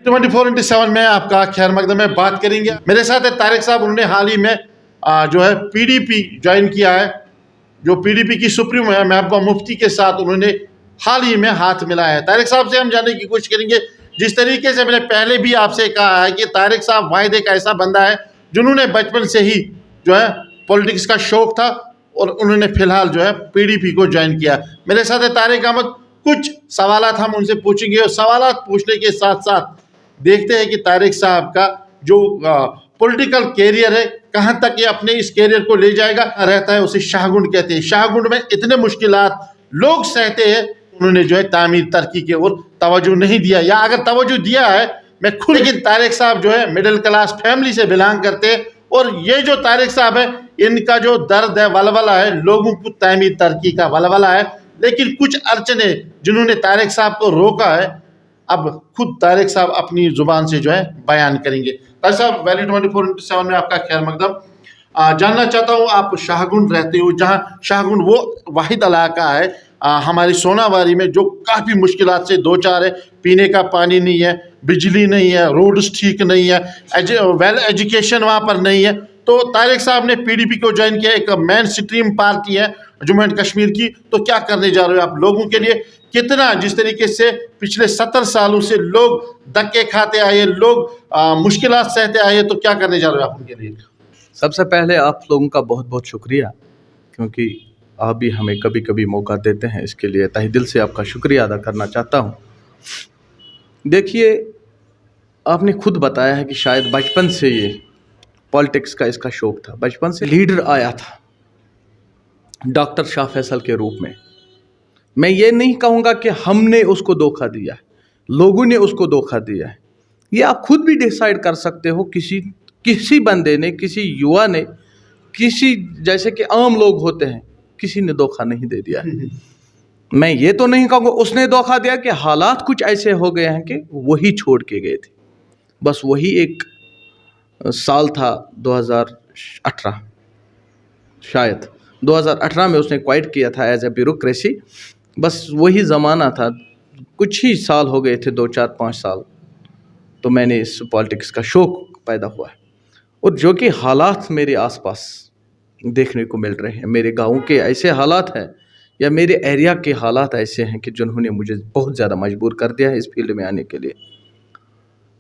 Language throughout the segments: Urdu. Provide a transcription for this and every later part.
24/7 میں آپ کا خیر مقدم میں بات کریں گے. میرے ساتھ ہے طارق صاحب. انہوں نے حال ہی میں جو ہے PDP جوائن کیا ہے. جو PDP کی سپریم ہے محبوبہ مفتی کے ساتھ انہوں نے حال ہی میں ہاتھ ملایا ہے. طارق صاحب سے ہم جاننے کی کوشش کریں گے. جس طریقے سے میں نے پہلے بھی آپ سے کہا ہے کہ طارق صاحب واحد ایک ایسا بندہ ہے جنہوں نے بچپن سے ہی جو ہے پولیٹکس کا شوق تھا اور انہوں نے فی الحال جو ہے PDP کو جوائن کیا. میرے ساتھ ہے طارق احمد. کچھ سوالات ہم ان سے پوچھیں گے اور سوالات پوچھنے کے ساتھ ساتھ دیکھتے ہیں کہ طارق صاحب کا جو پولیٹیکل کیریئر ہے کہاں تک یہ اپنے اس کیریئر کو لے جائے گا. رہتا ہے اسے شاہ گنڈ کہتے ہیں. شاہ گنڈ میں اتنے مشکلات لوگ سہتے ہیں. انہوں نے جو ہے تعمیر ترقی کے اور توجہ نہیں دیا, یا اگر توجہ دیا ہے میں خود. لیکن طارق صاحب جو ہے مڈل کلاس فیملی سے بلانگ کرتے ہیں اور یہ جو طارق صاحب ہے ان کا جو درد ہے ولولہ ہے لوگوں کو تعمیر ترقی کا ولولہ ہے. لیکن کچھ ارچنے جنہوں نے طارق صاحب کو روکا ہے اب خود طارق صاحب اپنی زبان سے جو ہے بیان کریں گے. طارق صاحب ویلی 24/7 میں آپ کا خیر مقدم. جاننا چاہتا ہوں آپ شاہ گنڈ رہتے ہو, جہاں شاہ گنڈ وہ واحد علاقہ ہے ہماری سوناواری میں جو کافی مشکلات سے دو چار ہے. پینے کا پانی نہیں ہے, بجلی نہیں ہے, روڈز ٹھیک نہیں ہے, ویل ایجوکیشن وہاں پر نہیں ہے. تو طارق صاحب نے PDP کو جوائن کیا. ایک مین سٹریم پارٹی ہے جموں اینڈ کشمیر کی. تو کیا کرنے جا رہے ہو آپ لوگوں کے لیے؟ کتنا جس طریقے سے پچھلے 70 سالوں سے لوگ دھکے کھاتے آئے, لوگ مشکلات سہتے آئے, تو کیا کرنے جا رہے ہو آپ ان کے لیے؟ سب سے پہلے آپ لوگوں کا بہت بہت شکریہ, کیونکہ آپ بھی ہمیں کبھی کبھی موقع دیتے ہیں. اس کے لیے تہ دل سے آپ کا شکریہ ادا کرنا چاہتا ہوں. دیکھیے, آپ نے خود بتایا ہے کہ شاید بچپن سے یہ پالیٹکس کا اس کا شوق تھا. بچپن سے لیڈر آیا تھا ڈاکٹر شاہ فیصل کے روپ میں. میں یہ نہیں کہوں گا کہ ہم نے اس کو دھوکہ دیا ہے, لوگوں نے اس کو دھوکہ دیا ہے. یہ آپ خود بھی ڈیسائیڈ کر سکتے ہو. کسی بندے نے, کسی یوا نے, کسی جیسے کہ عام لوگ ہوتے ہیں, کسی نے دھوکہ نہیں دے دیا. میں یہ تو نہیں کہوں گا اس نے دھوکہ دیا, کہ حالات کچھ ایسے ہو گئے ہیں کہ وہی چھوڑ کے گئے تھے. بس وہی ایک سال تھا 2018, شاید 2018 میں اس نے کوائٹ کیا تھا ایز اے بیوروکریسی. بس وہی زمانہ تھا, کچھ ہی سال ہو گئے تھے, 2-4-5 سال. تو میں نے اس پالیٹکس کا شوق پیدا ہوا ہے. اور جو کہ حالات میرے آس پاس دیکھنے کو مل رہے ہیں, میرے گاؤں کے ایسے حالات ہیں یا میرے ایریا کے حالات ایسے ہیں کہ جنہوں نے مجھے بہت زیادہ مجبور کر دیا ہے اس فیلڈ میں آنے کے لیے.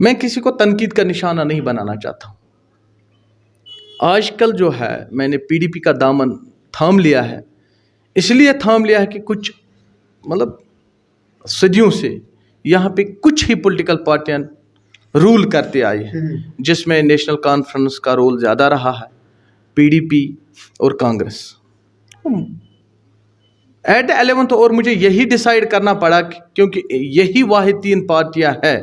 میں کسی کو تنقید کا نشانہ نہیں بنانا چاہتا ہوں. آج کل جو ہے میں نے PDP کا دامن تھام لیا ہے. اس لیے تھام لیا ہے کہ کچھ مطلب صدیوں سے یہاں پہ کچھ ہی پولیٹیکل پارٹیاں رول کرتے آئی ہیں, جس میں نیشنل کانفرنس کا رول زیادہ رہا ہے, PDP اور کانگریس. ایٹ 11th اور مجھے یہی ڈیسائیڈ کرنا پڑا کیونکہ یہی واحد 3 پارٹیاں ہیں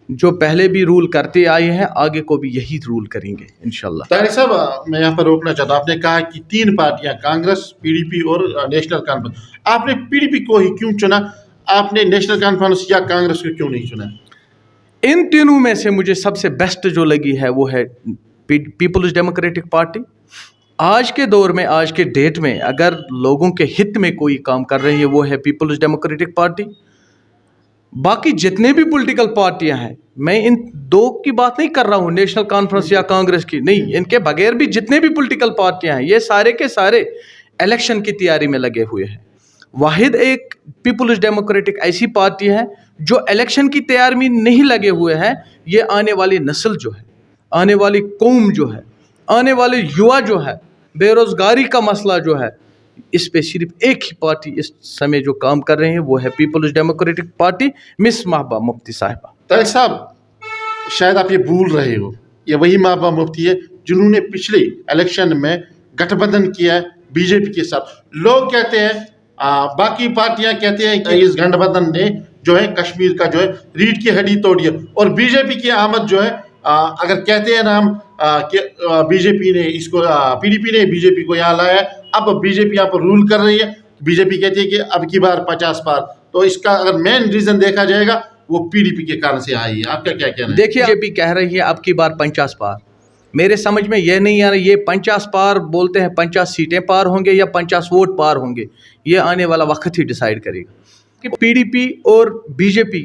جو پہلے بھی رول کرتے آئے ہیں, آگے کو بھی یہی رول کریں گے انشاءاللہ. طارق صاحب میں یہاں پر روکنا چاہتا ہوں. آپ نے کہا کہ 3 پارٹیاں, کانگریس, PDP اور نیشنل کانفرنس. آپ نے PDP کو ہی کیوں چنا؟ آپ نے نیشنل کانفرنس یا کانگریس کو کیوں نہیں چنا؟ ان تینوں میں سے مجھے سب سے بیسٹ جو لگی ہے وہ ہے پیپلز ڈیموکریٹک پارٹی. آج کے دور میں, آج کے ڈیٹ میں اگر لوگوں کے ہت میں کوئی کام کر رہی ہے وہ ہے پیپلز ڈیموکریٹک پارٹی. باقی جتنے بھی پولیٹیکل پارٹیاں ہیں, میں ان 2 کی بات نہیں کر رہا ہوں, نیشنل کانفرنس یا کانگریس کی نہیں, ان کے بغیر بھی جتنے بھی پولیٹیکل پارٹیاں ہیں یہ سارے کے سارے الیکشن کی تیاری میں لگے ہوئے ہیں. واحد ایک پیپلز ڈیموکریٹک ایسی پارٹی ہے جو الیکشن کی تیاری میں نہیں لگے ہوئے ہیں. یہ آنے والی نسل جو ہے, آنے والی قوم جو ہے, آنے والے یوا جو ہے, بے روزگاری کا مسئلہ جو ہے, اس پہ صرف ایک ہی پارٹی اس سمے جو کام کر رہے ہیں وہ ہے پیپلز ڈیموکریٹک پارٹی, مس محبوبہ مفتی صاحبہ. طارق صاحب شاید آپ یہ بھول رہے ہو, یہ وہی محبوبہ مفتی ہے جنہوں نے پچھلے الیکشن میں گٹھ بندھن کیا ہے BJP کے ساتھ. لوگ کہتے ہیں, باقی پارٹیاں کہتے ہیں کہ اس گٹھ بندھن نے جو ہے کشمیر کا جو ہے ریڑھ کی ہڈی توڑ دیا, اور BJP کی آمد جو ہے اگر کہتے ہیں نا ہم کہ BJP نے اس کو, PDP نے BJP کو یہاں لایا ہے, اب BJP یہاں پر رول کر رہی ہے. BJP کہتی ہے کہ اب کی بار 50 پار. تو اس کا اگر مین ریزن دیکھا جائے گا وہ PDP کے کارن سے آئی ہے. آپ کا کیا کہنا ہے؟ دیکھیے BJP کہہ رہی ہے اب کی بار 50 پار. میرے سمجھ میں یہ نہیں آ رہا, یہ 50 پار بولتے ہیں 50 سیٹیں پار ہوں گے یا 50 ووٹ پار ہوں گے, یہ آنے والا وقت ہی ڈیسائیڈ کرے گا. کہ PDP اور BJP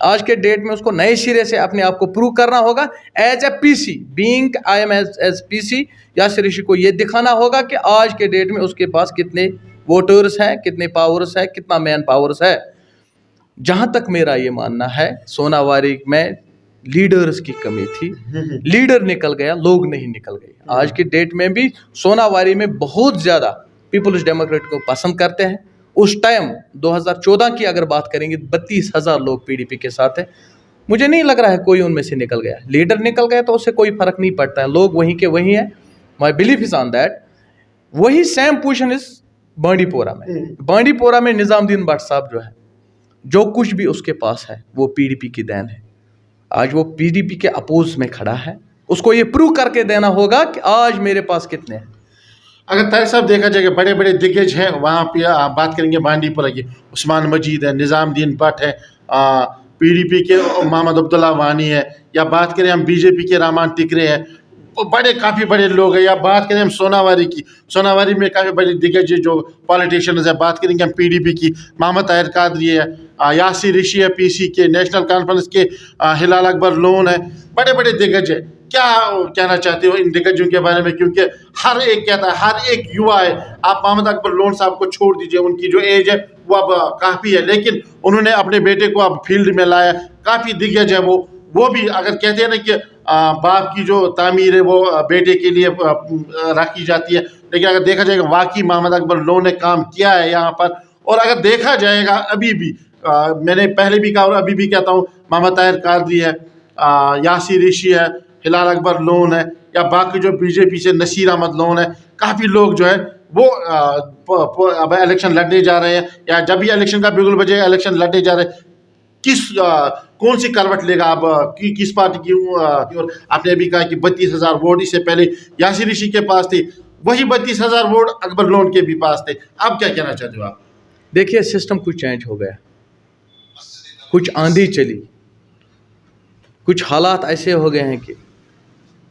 آج کے ڈیٹ میں اس کو نئے سرے سے اپنے آپ کو پروو کرنا ہوگا as a P C being I am as P C. Yasir Rashid کو یہ دکھانا ہوگا کہ آج کے ڈیٹ میں اس کے پاس کتنے ووٹرز ہیں, کتنے پاورز ہے, کتنا مین پاورز ہے. جہاں تک میرا یہ ماننا ہے سوناواری میں لیڈرز کی کمی تھی, لیڈر نکل گیا, لوگ نہیں نکل گئے. آج کی ڈیٹ میں بھی سوناواری میں بہت زیادہ پیپلز ڈیموکریٹ کو پسند کرتے ہیں. اس ٹائم 2014 کی اگر بات کریں گے 32,000 لوگ پی ڈی پی کے ساتھ ہیں. مجھے نہیں لگ رہا ہے کوئی ان میں سے نکل گیا. لیڈر نکل گیا تو اس سے کوئی فرق نہیں پڑتا ہے, لوگ وہیں کے وہیں ہیں. My belief is on that. وہی سیم پوزیشن از بانڈی پورہ میں. بانڈی پورہ میں نظام الدین بٹ صاحب جو ہے, جو کچھ بھی اس کے پاس ہے وہ پی ڈی پی کی دین ہے. آج وہ پی ڈی پی کے اپوز میں کھڑا ہے. اس کو یہ پروو کر کے دینا ہوگا کہ آج میرے پاس کتنے ہیں. اگر طارق صاحب دیکھا جائے کہ بڑے بڑے دگج ہیں وہاں پہ, آپ بات کریں گے بانڈی پورہ کی, عثمان مجید ہے, نظام الدین بٹ ہے, پی ڈی پی کے محمد عبداللہ وانی ہے, یا بات کریں ہم بی جے پی کے رامان ٹکرے ہیں, بڑے کافی بڑے لوگ ہیں. یا بات کریں ہم سوناواری کی, سوناواری میں کافی بڑے دگج جو پالیٹیشینز ہیں. بات کریں گے ہم پی ڈی پی کی, محمد طاہر قادری ہے, یاسر رشید ہے پی سی کے, نیشنل کانفرنس کے ہلال اکبر لون ہے. بڑے بڑے دگج ہیں. کیا کہنا چاہتے ہو ان دگجوں کے بارے میں؟ کیونکہ ہر ایک کہتا ہے, ہر ایک یوا ہے. آپ محمد اکبر لون صاحب کو چھوڑ دیجئے, ان کی جو ایج ہے وہ اب کافی ہے, لیکن انہوں نے اپنے بیٹے کو اب فیلڈ میں لایا. کافی دگج ہے وہ بھی اگر کہتے ہیں نا کہ باپ کی جو تعمیر ہے وہ بیٹے کے لیے رکھی جاتی ہے, لیکن اگر دیکھا جائے گا واقعی محمد اکبر لون نے کام کیا ہے یہاں پر. اور اگر دیکھا جائے گا ابھی بھی, میں نے پہلے بھی کہا اور ابھی بھی کہتا ہوں, محمد طاہر قادری ہے, یاسر رشید ہے, ہلال اکبر لون ہے, یا باقی جو بی جے پی سے نصیر احمد لون ہے, کافی لوگ جو ہے وہ اب الیکشن لڑنے جا رہے ہیں, یا جب بھی الیکشن کا بگل بجے الیکشن لڑنے جا رہے ہیں. کون سی کروٹ لے گا اب, کس پارٹی کی؟ اور آپ نے ابھی کہا کہ 32,000 ووٹ اس سے پہلے یاسر رشید کے پاس تھے, وہی 32,000 ووٹ اکبر لون کے بھی پاس تھے. اب کیا کہنا چاہتے ہو آپ؟ دیکھیے سسٹم کچھ چینج ہو گیا, کچھ آندھی چلی, کچھ حالات ایسے ہو گئے ہیں کہ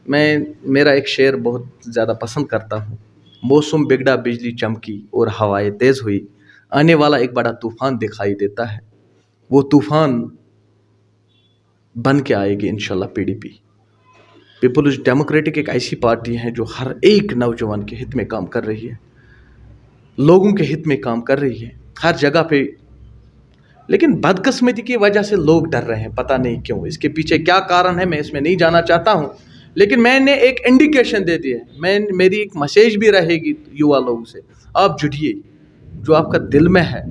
میرا ایک شعر بہت زیادہ پسند کرتا ہوں. موسم بگڑا بجلی چمکی اور ہوائیں تیز ہوئی, آنے والا ایک بڑا طوفان دکھائی دیتا ہے. وہ طوفان بن کے آئے گی انشاءاللہ P D P. Peoples Democratic ایک ایسی پارٹی ہے جو ہر ایک نوجوان کے ہت میں کام کر رہی ہے, لوگوں کے ہت میں کام کر رہی ہے ہر جگہ پہ. لیکن بدقسمتی کی وجہ سے لوگ ڈر رہے ہیں, پتہ نہیں کیوں. اس کے پیچھے کیا کارن ہے میں اس میں نہیں جانا چاہتا ہوں, لیکن میں نے ایک انڈیکیشن دے دی ہے. میری ایک میسیج بھی رہے گی یوا لوگوں سے, آپ جڑیے, جو آپ کا دل میں ہے.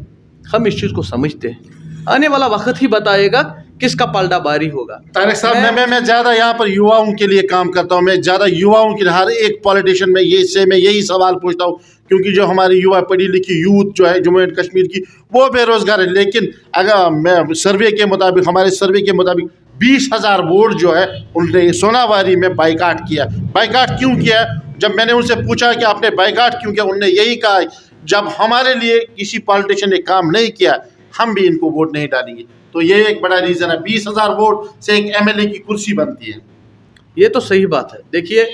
ہم اس چیز کو سمجھتے ہیں, آنے والا وقت ہی بتائے گا کس کا پلٹا باری ہوگا. طارق صاحب میں زیادہ یہاں پر یواؤں کے لیے کام کرتا ہوں. میں زیادہ یواؤں کے ہر ایک پولیٹیشین میں یہی سوال پوچھتا ہوں, کیونکہ جو ہماری یوا پڑھی لکھی یوتھ جو ہے جموں اینڈ کشمیر کی وہ بے روزگار ہے. لیکن اگر میں سروے کے مطابق, ہمارے سروے کے مطابق 20,000 ووٹ جو ہے ان نے سوناواری میں بائیکاٹ کیا. بائیکاٹ کیوں کیا؟ جب میں نے ان سے پوچھا کہ آپ نے بائیکاٹ کیوں کیا, انہوں نے یہی کہا جب ہمارے لیے کسی پالیٹیشین نے کام نہیں کیا ہم بھی ان کو ووٹ نہیں ڈالیں گے. تو یہ ایک بڑا ریزن ہے. 20,000 ووٹ سے ایک ایم ایل اے کی کرسی بنتی ہے. یہ تو صحیح بات ہے. دیکھیے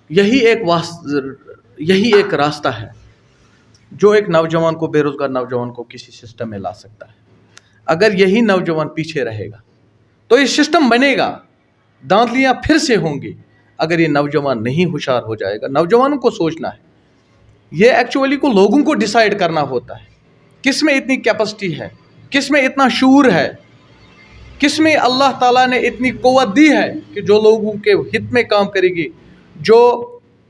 یہی ایک راستہ ہے جو ایک نوجوان کو, بے روزگار نوجوان کو کسی سسٹم میں لا سکتا ہے. اگر یہی نوجوان پیچھے رہے گا تو یہ سسٹم بنے گا, دھاندلیاں پھر سے ہوں گی. اگر یہ نوجوان نہیں ہوشیار ہو جائے گا, نوجوانوں کو سوچنا ہے. یہ ایکچولی کو لوگوں کو ڈیسائیڈ کرنا ہوتا ہے کس میں اتنی کیپیسٹی ہے, کس میں اتنا شعور ہے, کس میں اللہ تعالیٰ نے اتنی قوت دی ہے کہ جو لوگوں کے ہت میں کام کرے گی, جو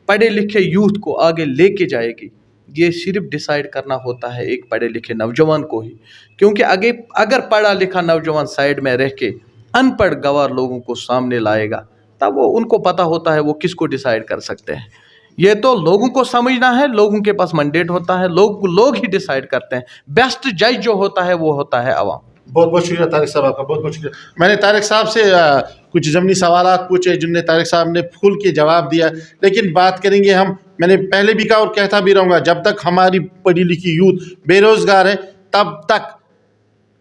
پڑھے لکھے یوتھ کو آگے لے کے جائے گی. یہ صرف ڈیسائیڈ کرنا ہوتا ہے ایک پڑھے لکھے نوجوان کو ہی. کیونکہ اگر پڑھا لکھا نوجوان سائڈ میں رہ کے ان پڑھ گوار لوگوں کو سامنے لائے گا تب وہ ان کو پتہ ہوتا ہے وہ کس کو ڈیسائیڈ کر سکتے ہیں. یہ تو لوگوں کو سمجھنا ہے, لوگوں کے پاس منڈیٹ ہوتا ہے, لوگ ہی ڈیسائیڈ کرتے ہیں. بیسٹ جج جو ہوتا ہے وہ ہوتا ہے عوام. بہت بہت شکریہ طارق صاحب آپ کا, بہت بہت شکریہ. میں نے طارق صاحب سے کچھ ضمنی سوالات پوچھے جن نے طارق صاحب نے کھل کے جواب دیا. لیکن بات کریں گے ہم, میں نے پہلے بھی کہا اور کہتا بھی رہوں گا, جب تک ہماری پڑھی لکھی یوتھ بے روزگار ہے تب تک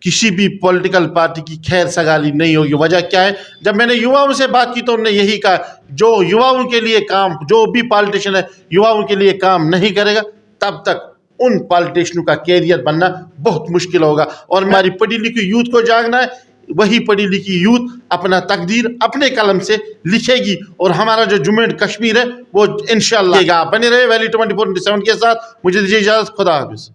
کسی بھی پولیٹیکل پارٹی کی خیر سگالی نہیں ہوگی. وجہ کیا ہے؟ جب میں نے یواؤں سے بات کی تو انہوں نے یہی کہا, جو یواؤں کے لیے کام, جو بھی پالیٹیشین ہے یواؤں کے لیے کام نہیں کرے گا تب تک ان پالیٹیشنوں کا کیریئر بننا بہت مشکل ہوگا. اور ہماری پڑھی لکھی یوتھ کو جاگنا ہے. وہی پڑھی لکھی یوتھ اپنا تقدیر اپنے قلم سے لکھے گی اور ہمارا جو جموں اینڈ کشمیر ہے وہ انشاءاللہ. بنے رہے ویلی 24/7 کے ساتھ. مجھے دیجیے اجازت. خدا حافظ.